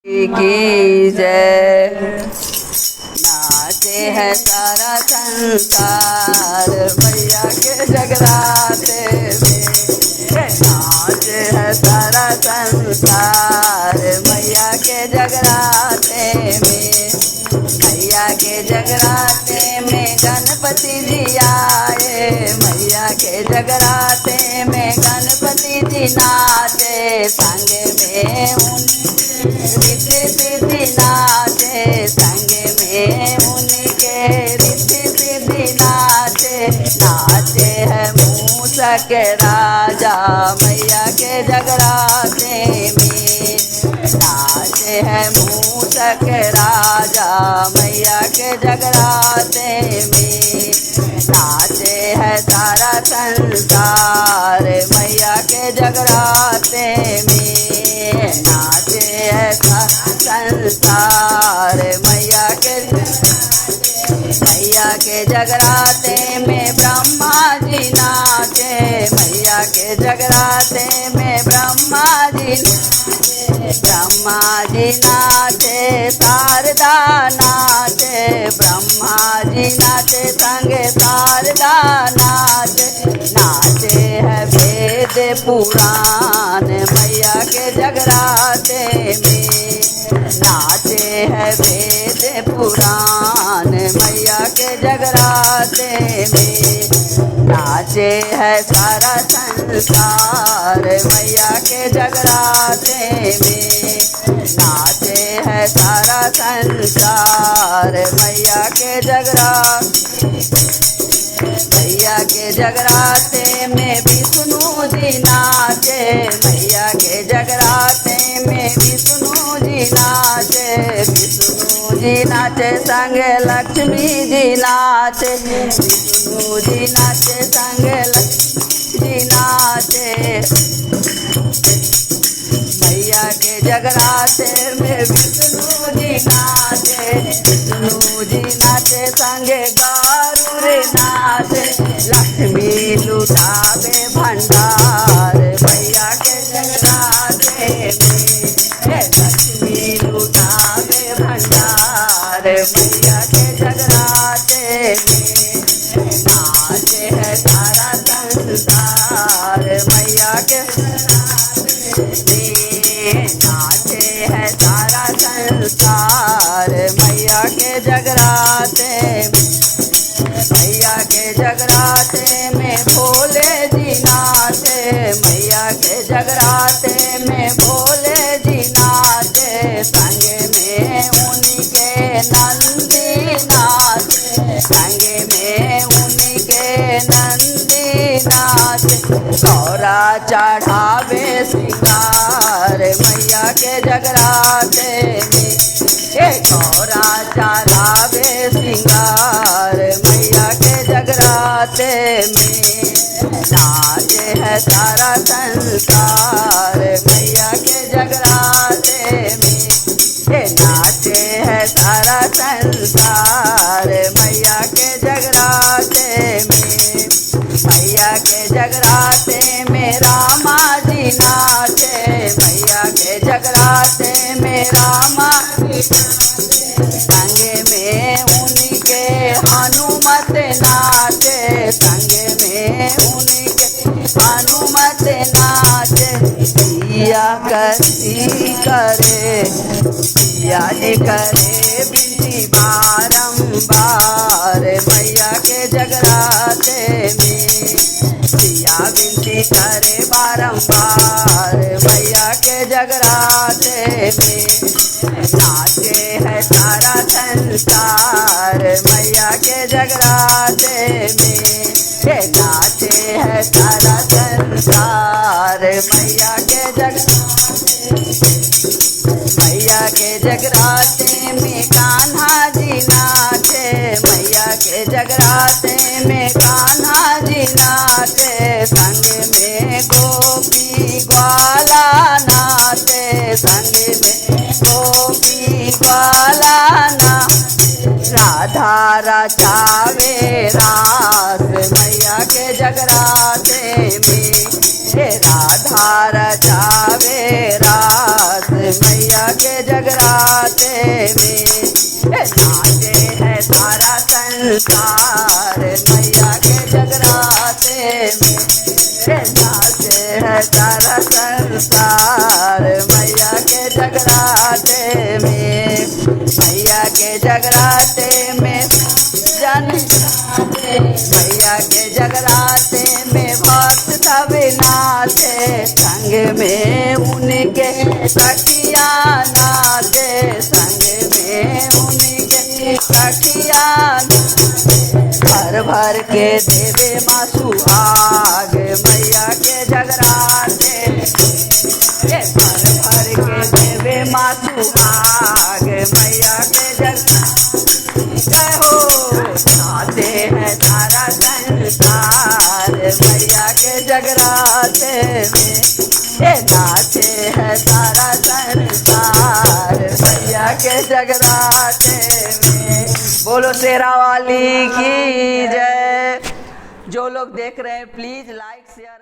की जय। नाचे है सारा संसार मैया के जगराते में। नाचे है सारा संसार मैया के जगराते में। मैया के जगराते में गणपति जी आए। मैया के जगराते में गणपति जी नाचे। संग में रिद्धि सिद्धि नाचे। संग में उनके रिद्धि सिद्धि नाचे। नाचे है मूषक राजा मैया के जगराते में। नाचे है मूषक राजा मैया के जगराते में। नाचे है सारा संसार मैया के जगराते में। नाचे है सारा संसार मैया के जगराते में। ब्रह्मा जी नाचे मैया के जगराते में। ब्रह्मा जी नाचे शारदा नाचे। ब्रह्मा जी नाचे संगे शारदा नाचे। नाचे है वेद पुराण मैया के जगराते में। नाचे है वेद पुराण मैया के जगराते में। नाचे है सारा संसार मैया के जगराते में। नाचे है सारा संसार मैया के जगराते में। विष्णु जी नाचे मैया के जगराते में। विष्णु जी नाचे। विष्णु जी नाचे संगे लक्ष्मी जी नाचे। विष्णु जी नाचे संगे लक्ष्मी जी नाचे। मैया के जगराते में विष्णु जी नाचे। विष्णु जी नाचे संगे गरुड़ नाचे। लक्ष्मी लुटावे भंडार मैया के जगराते में। लक्ष्मी लुटावे भंडार मैया के जगराते में। नाचे है सारा संसार मैया के नाचे है सारा संसार मैया के जगराते में। मैया के जगराते में भोले जी नाचे। मैया के जगराते में भोले जी नाचे। संग में उनके नंदी नाचे। संग में उनके नंदी नाचे। गौरा चढ़ावे सिंगार मैया के जगराते में। गौरा चढ़ावे सिंगार मैया के जगराते में। नाचे है सारा संसार मैया के जगराते में। नाचे है सारा संसार मैया के जगराते में। मैया के जगराते में रामा जी नाचे। मैया के जगराते में रामा जी संग में उनके हनुमत नाचे। संग में उनके हनुमत नाचे। पिया कसी करे पिया जी करे बिनती बारंबार मैया के जगराते में। पिया बिनती करे बारंबार मैया के जगराते में। नाचे है सारा संसार मैया के जगराते में। नाचे है सारा संसार मैया के जगराते में। मैया के जगराते में कान्हा जी नाचे। मैया के जगराते में कान्हा जी नाचे। संग में गोपी ग्वाला नाचे। संग में गोपी ग्वाला नाचे। राधा रचावे रास मैया के जगराते में। राधा रचावे रास मैया के जगराते जगराते में नाचे है सारा संसार मैया के जगराते में नाचे है सारा संसार मैया के जगराते में मैया के जगराते में मैया के जगराते में भक्त सब नाचे संग में उनके सखिया नाचे संग में उनके सखिया भर भर के देवे माँ सुहाग मैया के जगराते भर भर के देवे माँ सुहाग मैया के जय हो नाचे है सारा संसार मैया के जगराते में नाचे है सारा संसार मैया के जगराते में। बोलो शेरा वाली की जय। जो लोग देख रहे हैं प्लीज लाइक शेयर